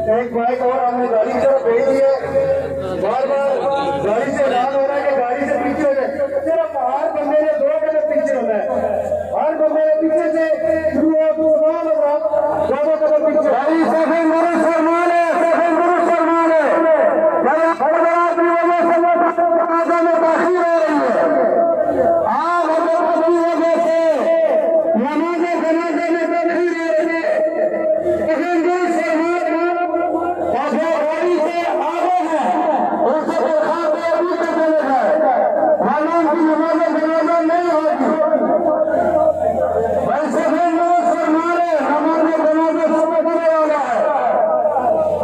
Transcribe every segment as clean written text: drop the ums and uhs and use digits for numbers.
एक बाइक और हमने गाड़ी की तरफ भेज दी है। बार बार गाड़ी से ऐलान हो रहा है कि गाड़ी से पीछे हो जाए। सिर्फ हर बंदे ने 2 कदम पीछे होना है। हर बंदे ने पीछे से शुरू हो तो तमाम लोग 2 कदम पीछे। गाड़ी सफेद दुरुस्त फरमान है, सफेद दुरुस्त फरमान है। बड़बड़ाहट की वजह से जनाजा में ताखीर हो रही है। आज हजरत की वजह से नमाज़े जनाजे में ताखीर हो रही है। सफेद दुरुस्त फरमान और जो गाड़ी से आगे है उनसे दरखास्त है अभी तक चले जाए, मालूम की नमाज़े जनाजा नहीं होगी। भाई सफेद दुरुस्त फरमान है, नमाज़े जनाजा सब खड़े हो गया है।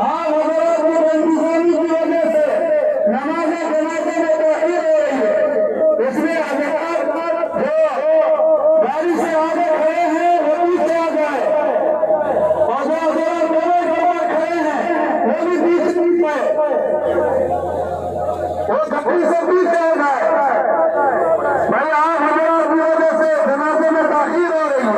आज हजरत की बंदिशानी की वजह से नमाज़े जनाजे में ताखीर हो रही है। इसमें हजरत जो गाड़ी से आगे खड़े हैं वो पीछे आ जाए और जो हजरत दोनों जगह खड़े हैं वो भी बीच में वो गड्डी से पीछे हो जाए। भाई आज हजरत की वजह से जनाजे में ताखीर हो रही है।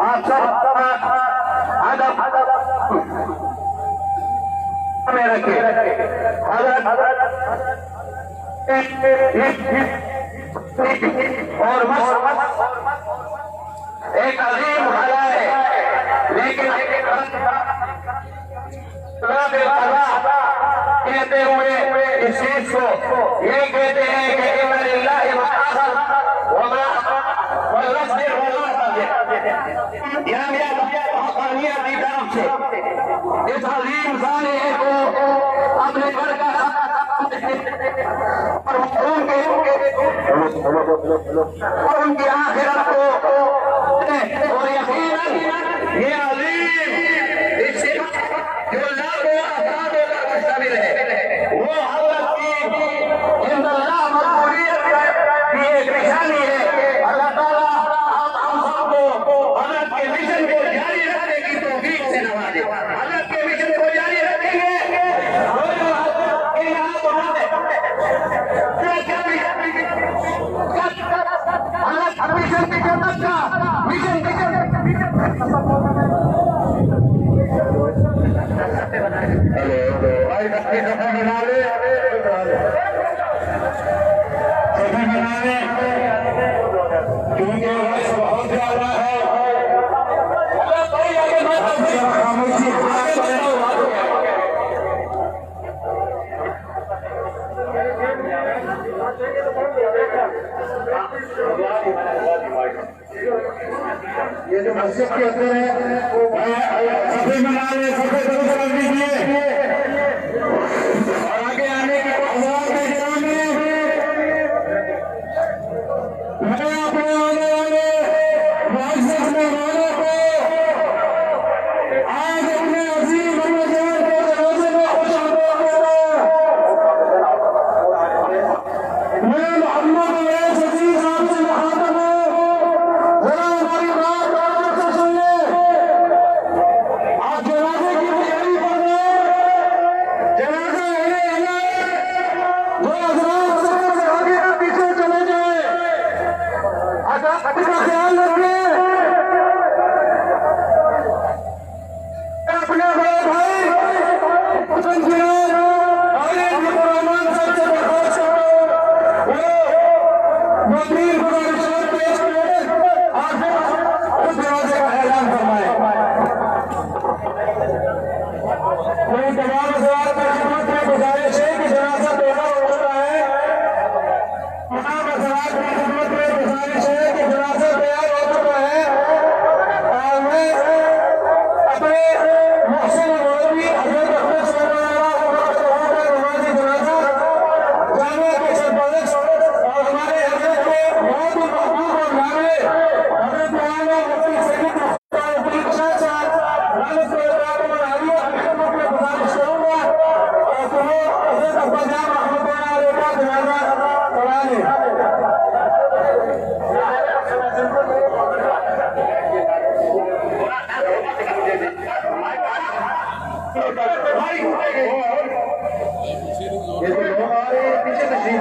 आप सब अदब में रखे। और एक अजीम हला है, लेकिन कहते हुए इस चीज को ये कहते हैं कि इन्ना लिल्लाहि व की तरफ से इस अजीम सानिए को अपने घर का और उनकी आखिरत को और यकीनन ये अजीम इससे जो लाखों अफराद होकर मुश्तमिल है वो हजरत की इंदल्लाह मक़बूलियत की एक निशानी है। अल्लाह ताला हम सबको हजरत के मिशन को जारी रखने की तौफीक से नवाजे। हजरत के मिशन को जारी रखेंगे क्योंकि बहुत ज्यादा है। ये जो मस्जिद के अंदर है वो सफे मना रहे, सफे जरूर रख दीजिए और आगे आने की आवाज के गिराम में मैं अपने आने वाले मुअज़्ज़िज़ मेहमानों को आज अपने अजीम रमज़ान के जनाज़े में खुशामद कहता हूं। मैं मोहम्मद अवैस अज़ीज़ आपसे मुखातब हूं। जरा हमारी बात गौर से सुनिए। आज जनाज़े की तैयारी कर रहे हैं।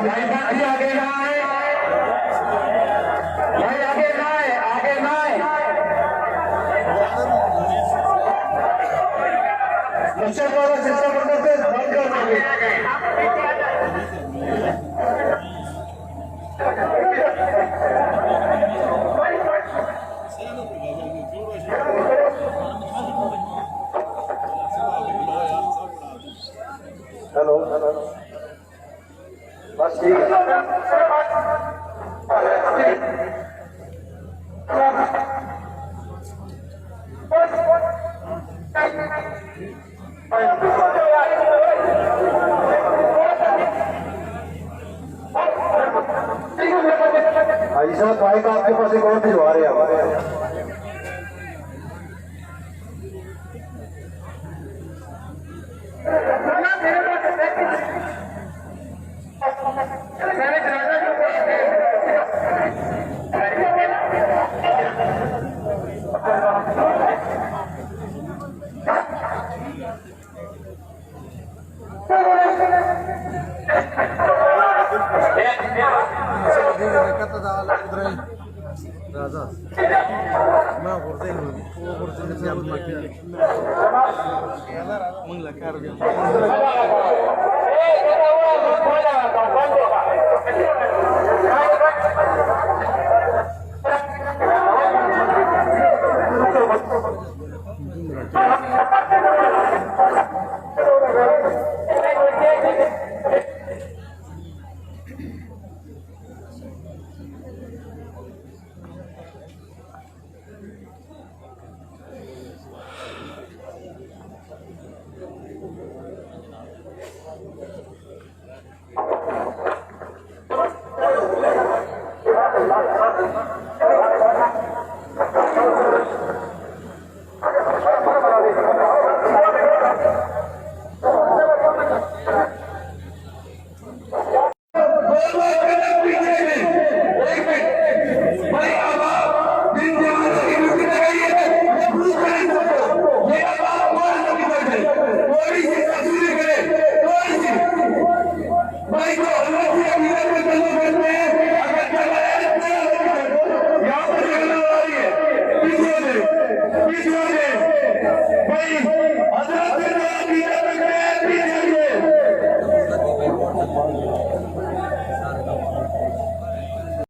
भाई आगे ना आए, भाई आगे ना आए, आगे ना आए। नक्शा द्वारा शिक्षा मंडल से बंद कर देंगे। हेलो हेलो बस ठीक है। ऐसा भाई का आपके पास एक और भिजवा रहे हैं। राजा मैं करते हैं वो करते हैं जब मंग लगा रहे हैं